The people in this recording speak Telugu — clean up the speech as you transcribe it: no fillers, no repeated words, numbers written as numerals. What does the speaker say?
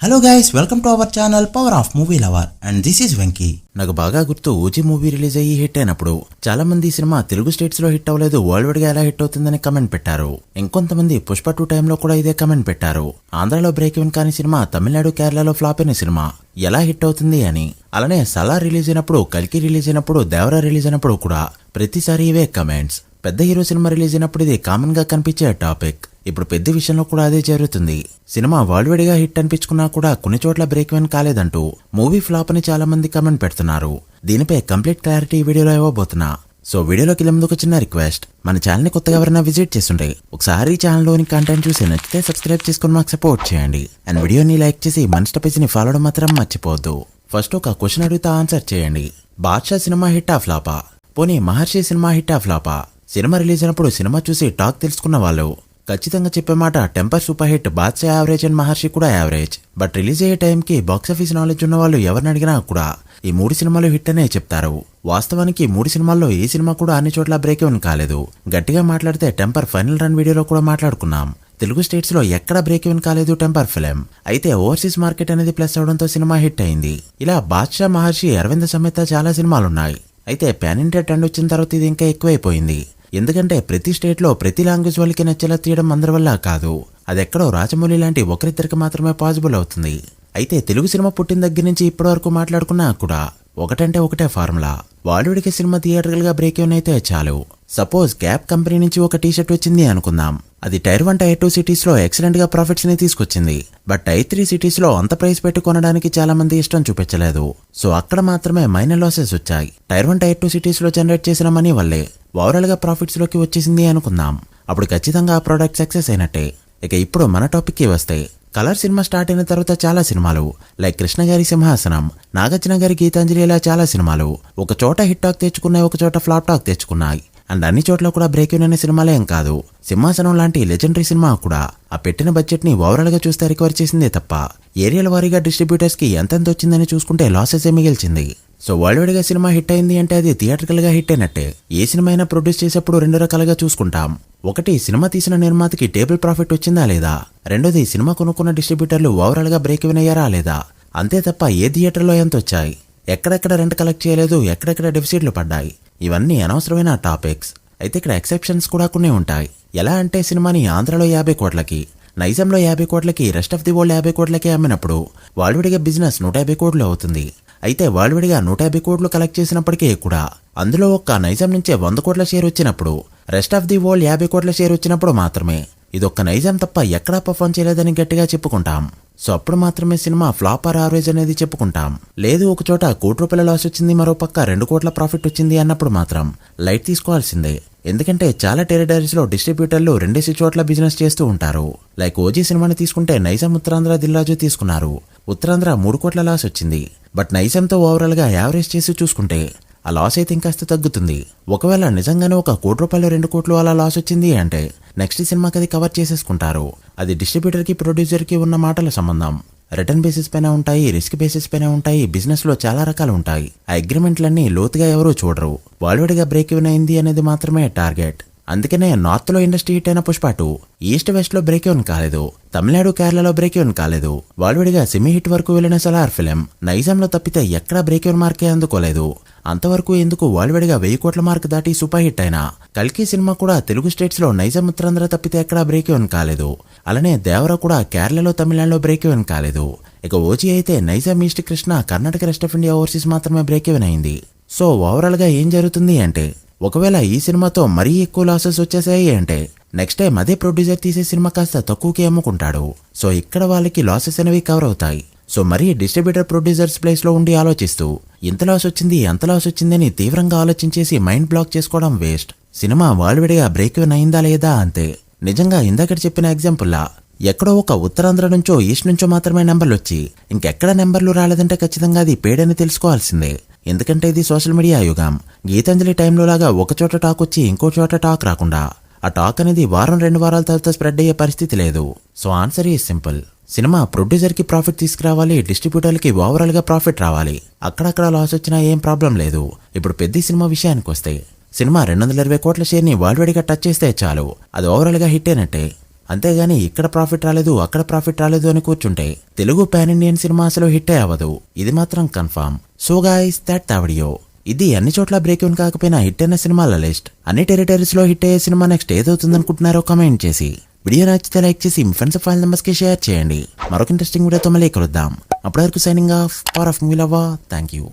Hello guys, welcome to our channel power of movie lover and this is Venky. నాకు బాగా గుర్తు, ఓజీ మూవీ రిలీజ్ అయ్యి హిట్ అయినప్పుడు చాలా మంది సినిమా తెలుగు స్టేట్స్ లో హిట్ అవ్వలేదు, వరల్డ్ వైడ్ గా ఎలా హిట్ అవుతుందని కమెంట్ పెట్టారు. ఇంకొంతమంది పుష్ప 2 టైంలో కూడా ఇదే కమెంట్ పెట్టారు. ఆంధ్రాలో బ్రేక్ ఈవెన్ కాని సినిమా తమిళనాడు కేరళలో ఫ్లాప్ అయిన సినిమా ఎలా హిట్ అవుతుంది అని. అలానే సలార్ రిలీజ్ అయినప్పుడు, కల్కి రిలీజ్ అయినప్పుడు, దేవరా రిలీజ్ అయినప్పుడు కూడా ప్రతిసారి ఇవే కమెంట్స్. పెద్ద హీరో సినిమా రిలీజ్ అయినప్పుడు ఇది కామన్ గా కనిపించే టాపిక్. ఇప్పుడు పెద్ద విషయంలో కూడా అదే జరుగుతుంది. సినిమా వరల్డ్ వైడ్ గా హిట్ అనిపించుకున్నా కూడా కొన్ని చోట్ల బ్రేక్ ఈవెన్ కాలేదంటూ మూవీ ఫ్లాప్ అని చాలా మంది కమెంట్ పెడుతున్నారు. దీనిపై కంప్లీట్ క్లారిటీ వీడియోలో ఇవ్వబోతున్నా. సో వీడియోలోకి వెళ్ళే ముందుకు చిన్న రిక్వెస్ట్, మన ఛానల్ ని కొత్తగా ఎవరైనా విజిట్ చేస్తుంటే ఒకసారి ఛానల్లోని కంటెంట్ చూసి నచ్చితే సబ్స్క్రైబ్ చేసుకుని మాకు సపోర్ట్ చేయండి. అండ్ వీడియోని లైక్ చేసి మన పేజ్ ని ఫాలో అవడం మాత్రం మర్చిపోవద్దు. ఫస్ట్ ఒక క్వశ్చన్ అడిగితే ఆన్సర్ చేయండి. బాద్షా సినిమా హిట్టా ఫ్లాపా? పోనీ మహర్షి సినిమా హిట్టా ఫ్లాపా? సినిమా రిలీజ్ అయినప్పుడు సినిమా చూసి టాక్ తెలుసుకున్న వాళ్ళు ఖచ్చితంగా చెప్పే మాట Temper super hit, Baadshah average and Maharshi కూడా యావరేజ్. బట్ రిలీజ్ అయ్యే టైంకి బాక్సాఫీస్ నాలెడ్జ్ ఉన్న వాళ్ళు ఎవరిని అడిగినా కూడా ఈ 3 సినిమాలు హిట్ అనే చెప్తారు. వాస్తవానికి 3 సినిమాల్లో ఏ సినిమా కూడా అన్ని చోట్ల బ్రేక్ ఈవెన్ కాలేదు. గట్టిగా మాట్లాడితే టెంపర్ ఫైనల్ రన్ వీడియోలో కూడా మాట్లాడుకున్నాం. తెలుగు స్టేట్స్ లో ఎక్కడ బ్రేక్ ఈవెన్ కాలేదు టెంపర్ ఫిలిం. అయితే ఓవర్సీస్ మార్కెట్ అనేది ప్లస్ అవడంతో సినిమా హిట్ అయింది. ఇలా బాద్షా, మహర్షి, అరవింద సమేత చాలా సినిమాలున్నాయి. అయితే పాన్ ఇండియా ట్రెండ్ వచ్చిన తర్వాత ఇది ఇంకా ఎక్కువైపోయింది. ఎందుకంటే ప్రతి స్టేట్ లో ప్రతి లాంగ్వేజ్ వాళ్ళకి నచ్చేలా తీయడం అందరి వల్ల కాదు. అదెక్కడో రాజమౌళి లాంటి ఒకరిద్దరికి మాత్రమే పాసిబుల్ అవుతుంది. అయితే తెలుగు సినిమా పుట్టిన దగ్గర నుంచి ఇప్పటి వరకు మాట్లాడుకున్నా కూడా ఒకటంటే ఒకటే ఫార్ములా. బాలీవుడ్కి సినిమా థియేటర్కల్ గా బ్రేక్ ఈవెన్ అయితే చాలు. సపోజ్ గ్యాప్ కంపెనీ నుంచి ఒక టీషర్ట్ వచ్చింది అనుకుందాం. అది టైర్ 1, టైర్ 2 సిటీస్ లో ఎక్సలెంట్ గా ప్రాఫిట్స్ ని తీసుకొచ్చింది. బట్ టైర్ 3 సిటీస్ లో అంత ప్రైస్ పెట్టి కొనడానికి చాలా మంది ఇష్టం చూపించలేదు. సో అక్కడ మాత్రమే మైనర్ లాసెస్ వచ్చాయి. టైర్ 1, టైర్ 2 సిటీస్ లో జనరేట్ చేసిన మనీ వల్లే ఓవరాల్ గా ప్రాఫిట్స్ లోకి వచ్చేసింది అనుకుందాం. అప్పుడు ఖచ్చితంగా ఆ ప్రోడక్ట్ సక్సెస్ అయినట్టే. ఇక ఇప్పుడు మన టాపిక్ కి వస్తే, కలర్ సినిమా స్టార్ట్ అయిన తర్వాత చాలా సినిమాలు లైక్ కృష్ణ గారి సింహాసనం, నాగార్జున గారి గీతాంజలి, ఇలా చాలా సినిమాలు ఒక చోట హిట్ టాక్ తెచ్చుకున్నాయి, ఒక చోట ఫ్లాప్ టాక్ తెచ్చుకున్నాయి. అండ్ అన్ని చోట్ల కూడా బ్రేక్ ఈవెన్ అనే సినిమాలే ఏం కాదు, సింహాసనం లాంటి లెజెండరీ సినిమా కూడా ఆ పెట్టిన బడ్జెట్ ని ఓవరాల్ గా చూస్తే రికవర్ చేసిందే తప్ప ఏరియాల వారీగా డిస్ట్రిబ్యూటర్స్ కి ఎంతెంత వచ్చిందని చూసుకుంటే లాసెస్ ఏ మిగిల్చింది. సో వరల్డ్ వైడ్ గా సినిమా హిట్ అయింది అంటే అది థియేటర్కల్ గా హిట్ అయినట్టే. ఏ సినిమా అయినా ప్రొడ్యూస్ చేసేప్పుడు 2 రకాలుగా చూసుకుంటాం. ఒకటి, సినిమా తీసిన నిర్మాతకి టేబుల్ ప్రాఫిట్ వచ్చిందా లేదా. రెండోది, సినిమా కొనుక్కున్న డిస్ట్రిబ్యూటర్లు ఓవరాల్ గా బ్రేక్ ఈవెన్ అయ్యారా లేదా. అంతే తప్ప ఏ థియేటర్లో ఎంత వచ్చాయి, ఎక్కడెక్కడ రెంట్ కలెక్ట్ చేయలేదు, ఎక్కడెక్కడ డెఫిసిట్లు పడ్డాయి, ఇవన్నీ అనవసరమైన టాపిక్స్. అయితే ఇక్కడ ఎక్సెప్షన్స్ కూడా కొన్ని ఉంటాయి. ఎలా అంటే, సినిమాని ఆంధ్రలో 50 కోట్లకి, నైజాంలో 50 కోట్లకి, రెస్ట్ ఆఫ్ ది వరల్డ్ 50 కోట్లకి అమ్మినప్పుడు వరల్డ్ వైడ్ గా బిజినెస్ 150 కోట్లు అవుతుంది. అయితే వరల్డ్ వైడ్ గా 150 కోట్లు కలెక్ట్ చేసినప్పటికీ కూడా అందులో ఒక్క నైజాం నుంచే 100 కోట్ల షేర్ వచ్చినప్పుడు, రెస్ట్ ఆఫ్ ది వరల్డ్ 50 కోట్ల షేర్ వచ్చినప్పుడు మాత్రమే ఇదొక్క నైజాం తప్ప ఎక్కడా పర్ఫార్మ్ చేయలేదని గట్టిగా చెప్పుకుంటాం. సో అప్పుడు మాత్రమే సినిమా ఫ్లాప్ ఆర్ యావరేజ్ అనేది చెప్పుకుంటాం. లేదు, ఒక చోట 1 కోటి రూపాయల లాస్ వచ్చింది, మరో పక్క 2 కోట్ల ప్రాఫిట్ వచ్చింది అన్నప్పుడు మాత్రం లైట్ తీసుకోవాల్సిందే. ఎందుకంటే చాలా టెరిటరీస్ లో డిస్ట్రిబ్యూటర్లు 2 చోట్ల బిజినెస్ చేస్తూ ఉంటారు. లైక్ ఓజీ సినిమాని తీసుకుంటే నైజాం, ఉత్తరాంధ్ర, దిల్రాజు తీసుకున్నారు. ఉత్తరాంధ్ర 3 కోట్ల లాస్ వచ్చింది. బట్ నైజాంతో ఓవరాల్ గా యావరేజ్ చేసి చూసుకుంటే ఆ లాస్ అయితే ఇంకాస్త తగ్గుతుంది. ఒకవేళ నిజంగానే 1 కోటి రూపాయలు, 2 కోట్లు అలా లాస్ వచ్చింది అంటే నెక్స్ట్ సినిమాకి అది కవర్ చేసేసుకుంటారు. అది డిస్ట్రిబ్యూటర్ కి, ప్రొడ్యూసర్ కి ఉన్న మాటల సంబంధం. రిటర్న్ బేసిస్ పైన ఉంటాయి, రిస్క్ బేసిస్ పైన ఉంటాయి. బిజినెస్ లో చాలా రకాలు ఉంటాయి. ఆ అగ్రిమెంట్లన్నీ లోతుగా ఎవరూ చూడరు. వరల్డ్ గా బ్రేక్ ఈవెన్ అయింది అనేది మాత్రమే టార్గెట్. అందుకనే నార్త్ లో ఇండస్ట్రీ హిట్ అయిన పుష్ప 2 ఈస్ట్ వెస్ట్ లో బ్రేక్ ఈవెన్ కాలేదు, తమిళనాడు, కేరళలో బ్రేక్ ఈవెన్ కాలేదు. వరల్డ్ గా సెమీ హిట్ వరకు వెళ్లిన సలార్ ఫిలిం నైజాంలో తప్పితే ఎక్కడా బ్రేక్ ఈవెన్ మార్కే అందుకోలేదు. అంతవరకు ఎందుకు వరల్డ్ వైడ్ గా 1000 కోట్ల మార్క్ దాటి సూపర్ హిట్ అయినా కల్కి సినిమా కూడా తెలుగు స్టేట్స్ లో నైజాం, ఉత్తరాంధ్ర తప్పితే ఎక్కడా బ్రేక్ ఈవెన్ కాలేదు. అలానే దేవరా కూడా కేరళలో, తమిళనాడులో బ్రేక్ ఈవెన్ కాలేదు. ఇక ఓజీ అయితే Nizam, east, Krishna, Karnataka, rest of India, overseas మాత్రమే బ్రేక్ ఈవెన్ అయింది. సో ఓవరాల్ గా ఏం జరుగుతుంది అంటే, ఒకవేళ ఈ సినిమాతో మరీ ఎక్కువ లాసెస్ వచ్చేసాయి అంటే నెక్స్ట్ టైం అదే ప్రొడ్యూసర్ తీసే సినిమా కాస్త తక్కువకి అమ్ముకుంటాడు. సో ఇక్కడ వాళ్ళకి లాసెస్ అనేవి కవర్ అవుతాయి. సో మరీ డిస్ట్రిబ్యూటర్, ప్రొడ్యూసర్స్ ప్లేస్ లో ఉండి ఆలోచిస్తూ ఇంత లాస్ వచ్చింది, అంత లాస్ వచ్చిందని తీవ్రంగా ఆలోచించేసి మైండ్ బ్లాక్ చేసుకోవడం వేస్ట్. సినిమా వరల్డ్ వైడ్ గా బ్రేక్ ఈవెన్ అయిందా లేదా అంతే. నిజంగా ఇందాక చెప్పిన ఎగ్జాంపుల్లా ఎక్కడో ఒక ఉత్తరాంధ్ర నుంచో, ఈస్ట్ నుంచో మాత్రమే నెంబర్లు వచ్చి ఇంకెక్కడ నెంబర్లు రాలేదంటే ఖచ్చితంగా అది పేడని తెలుసుకోవాల్సిందే. ఎందుకంటే ఇది సోషల్ మీడియా యుగం. గీతాంజలి టైంలో లాగా ఒక చోట టాక్ వచ్చి ఇంకో చోట టాక్ రాకుండా ఆ టాక్ అనేది వారం 2 వారాల తర్వాత స్ప్రెడ్ అయ్యే పరిస్థితి లేదు. So answer is simple. Cinema producer కి ప్రాఫిట్ తీసుకురావాలి, డిస్ట్రిబ్యూటర్లకి ఓవరాల్ గా ప్రాఫిట్ రావాలి. అక్కడక్కడ లాస్ వచ్చినా ఏం ప్రాబ్లం లేదు. ఇప్పుడు పెద్ద సినిమా విషయానికి వస్తే, సినిమా 220 కోట్ల షేర్ ని వరల్డ్ వైడ్ గా టచ్ చేస్తే చాలు, అది ఓవరాల్ గా హిట్ అయినట్టే. అంతేగాని ఇక్కడ ప్రాఫిట్ రాలేదు అక్కడ ప్రాఫిట్ రాలేదు అని కూర్చుంటే తెలుగు పాన్ ఇండియన్ సినిమా అసలు హిట్టే అవ్వదు. ఇది మాత్రం confirm. So guys that the video. ఇది అన్ని చోట్ల బ్రేక్ ఇన్ కాకపోయినా హిట్ అయిన సినిమాల లిస్ట్. అన్ని టెరిటరీస్ లో హిట్ అయ్యే సినిమా నెక్స్ట్ ఏదవుతుంది అనుకుంటున్నారో కమెంట్ చేసి, వీడియో నచ్చితే లైక్ చేసి మీ ఫ్రెండ్స్ ఫైల్ నెంబర్స్ కి షేర్ చేయండి. మరొక ఇంట్రెస్టింగ్ వీడియోతో మళ్ళీ కలుద్దాం. అప్పటి వరకు signing off. Power of movie lover. Thank you.